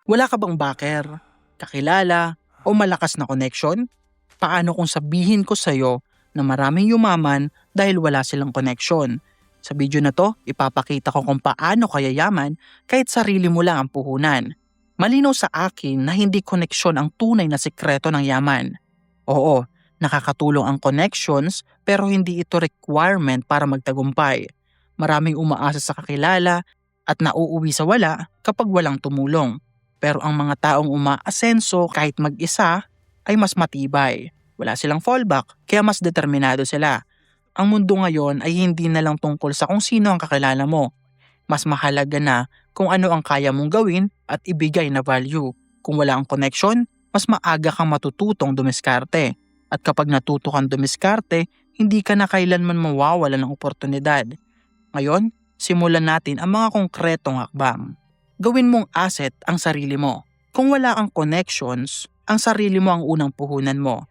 Wala ka bang backer, kakilala, o malakas na connection? Paano kung sabihin ko sa'yo na maraming yumaman dahil wala silang connection? Sa video na to, ipapakita ko kung paano ka yayaman kahit sarili mo lang ang puhunan. Malinaw sa akin na hindi koneksyon ang tunay na sikreto ng yaman. Oo, nakakatulong ang connections pero hindi ito requirement para magtagumpay. Maraming umaasa sa kakilala at nauuwi sa wala kapag walang tumulong. Pero ang mga taong umaasenso kahit mag-isa ay mas matibay. Wala silang fallback kaya mas determinado sila. Ang mundo ngayon ay hindi na lang tungkol sa kung sino ang kakilala mo. Mas mahalaga na kung ano ang kaya mong gawin at ibigay na value. Kung wala ang connection, mas maaga kang matututong dumiskarte. At kapag natuto kang dumiskarte, hindi ka na kailanman mawawalan ng oportunidad. Ngayon, simulan natin ang mga konkretong hakbang. Gawin mong asset ang sarili mo. Kung wala kang connections, ang sarili mo ang unang puhunan mo.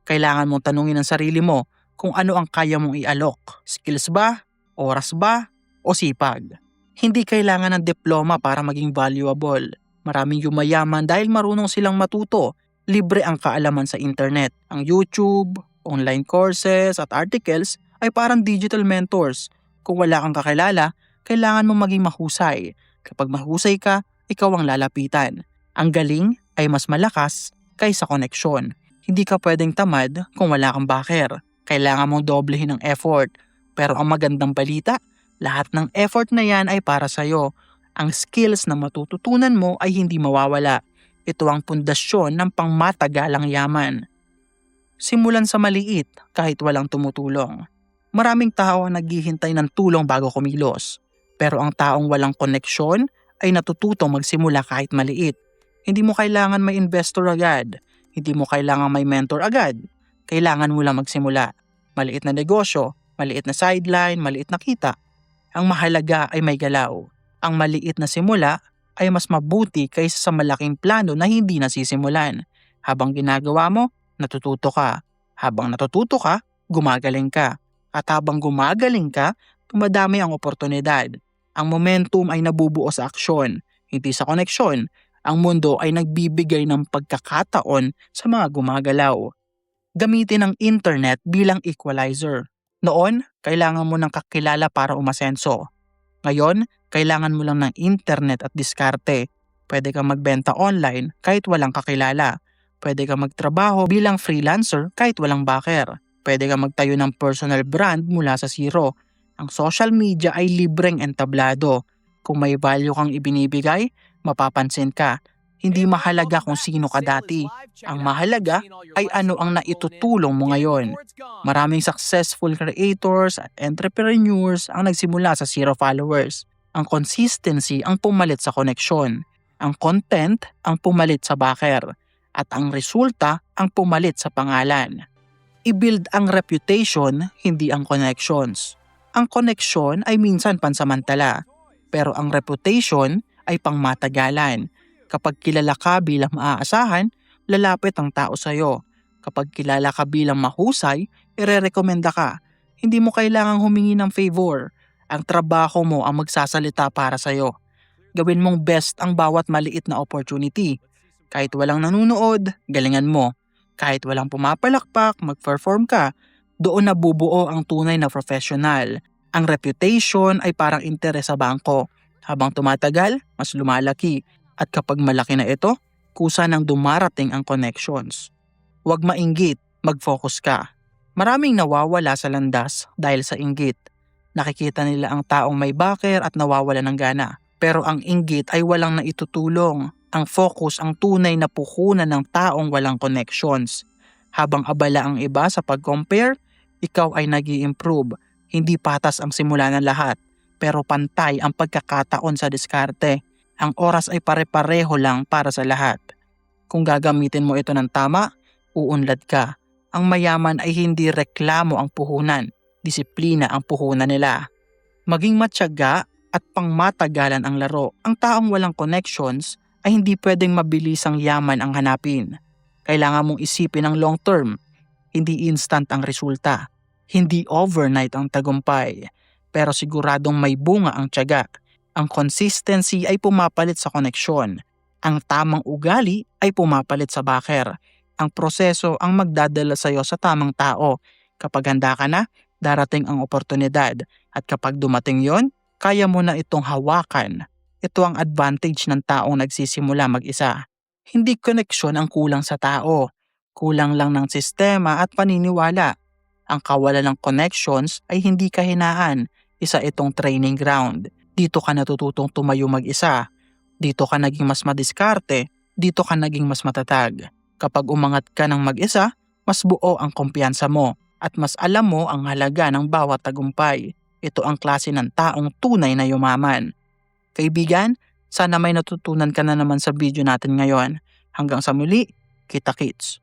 Kailangan mong tanungin ang sarili mo kung ano ang kaya mong ialok. Skills ba? Oras ba? O sipag? Hindi kailangan ng diploma para maging valuable. Maraming yumayaman dahil marunong silang matuto. Libre ang kaalaman sa internet. Ang YouTube, online courses at articles ay parang digital mentors. Kung wala kang kakilala, kailangan mong maging mahusay. Kapag mahusay ka, ikaw ang lalapitan. Ang galing ay mas malakas kaysa koneksyon. Hindi ka pwedeng tamad kung wala kang backer. Kailangan mong doblehin ang effort. Pero ang magandang balita, lahat ng effort na yan ay para sa'yo. Ang skills na matututunan mo ay hindi mawawala. Ito ang pundasyon ng pangmatagalang yaman. Simulan sa maliit kahit walang tumutulong. Maraming tao ang naghihintay ng tulong bago kumilos. Pero ang taong walang koneksyon ay natututong magsimula kahit maliit. Hindi mo kailangan may investor agad. Hindi mo kailangan may mentor agad. Kailangan mo lang magsimula. Maliit na negosyo, maliit na sideline, maliit na kita. Ang mahalaga ay may galaw. Ang maliit na simula ay mas mabuti kaysa sa malaking plano na hindi nasisimulan. Habang ginagawa mo, natututo ka. Habang natututo ka, gumagaling ka. At habang gumagaling ka, tumadami ang oportunidad. Ang momentum ay nabubuo sa aksyon, hindi sa koneksyon. Ang mundo ay nagbibigay ng pagkakataon sa mga gumagalaw. Gamitin ang internet bilang equalizer. Noon, kailangan mo ng kakilala para umasenso. Ngayon, kailangan mo lang ng internet at diskarte. Pwede kang magbenta online kahit walang kakilala. Pwede kang magtrabaho bilang freelancer kahit walang backer. Pwede kang magtayo ng personal brand mula sa zero. Ang social media ay libreng entablado. Kung may value kang ibinibigay, mapapansin ka. Hindi mahalaga kung sino ka dati. Ang mahalaga ay ano ang naitutulong mo ngayon. Maraming successful creators at entrepreneurs ang nagsimula sa zero followers. Ang consistency ang pumalit sa koneksyon. Ang content ang pumalit sa backer. At ang resulta ang pumalit sa pangalan. I-build ang reputation, hindi ang connections. Ang koneksyon ay minsan pansamantala, pero ang reputation ay pangmatagalan. Kapag kilala ka bilang maaasahan, lalapit ang tao sa'yo. Kapag kilala ka bilang mahusay, irerekomenda ka. Hindi mo kailangang humingi ng favor. Ang trabaho mo ang magsasalita para sa'yo. Gawin mong best ang bawat maliit na opportunity. Kahit walang nanonood, galingan mo. Kahit walang pumapalakpak, mag-perform ka. Doon nabubuo ang tunay na professional. Ang reputation ay parang interes sa bangko. Habang tumatagal, mas lumalaki. At kapag malaki na ito, kusa nang dumarating ang connections. Huwag mainggit, mag-focus ka. Maraming nawawala sa landas dahil sa inggit. Nakikita nila ang taong may backer at nawawala ng gana. Pero ang inggit ay walang naitutulong. Ang focus ang tunay na puhunan ng taong walang connections. Habang abala ang iba sa pag-compare, ikaw ay nag-i-improve. Hindi patas ang simula ng lahat, pero pantay ang pagkakataon sa diskarte. Ang oras ay pare-pareho lang para sa lahat. Kung gagamitin mo ito ng tama, uunlad ka. Ang mayaman ay hindi reklamo ang puhunan, disiplina ang puhunan nila. Maging matyaga at pangmatagalan ang laro. Ang taong walang connections ay hindi pwedeng mabilisang yaman ang hanapin. Kailangan mong isipin ang long term, hindi instant ang resulta. Hindi overnight ang tagumpay, pero siguradong may bunga ang tiyaga. Ang consistency ay pumapalit sa koneksyon. Ang tamang ugali ay pumapalit sa backer. Ang proseso ang magdadala sa iyo sa tamang tao. Kapag handa ka na, darating ang oportunidad. At kapag dumating yon, kaya mo na itong hawakan. Ito ang advantage ng taong nagsisimula mag-isa. Hindi koneksyon ang kulang sa tao. Kulang lang ng sistema at paniniwala. Ang kawalan ng connections ay hindi kahinaan. Isa itong training ground. Dito ka natututong tumayo mag-isa. Dito ka naging mas madiskarte. Dito ka naging mas matatag. Kapag umangat ka ng mag-isa, mas buo ang kumpiyansa mo at mas alam mo ang halaga ng bawat tagumpay. Ito ang klase ng taong tunay na yumaman. Kaibigan, sana may natutunan ka na naman sa video natin ngayon. Hanggang sa muli, kita-kits!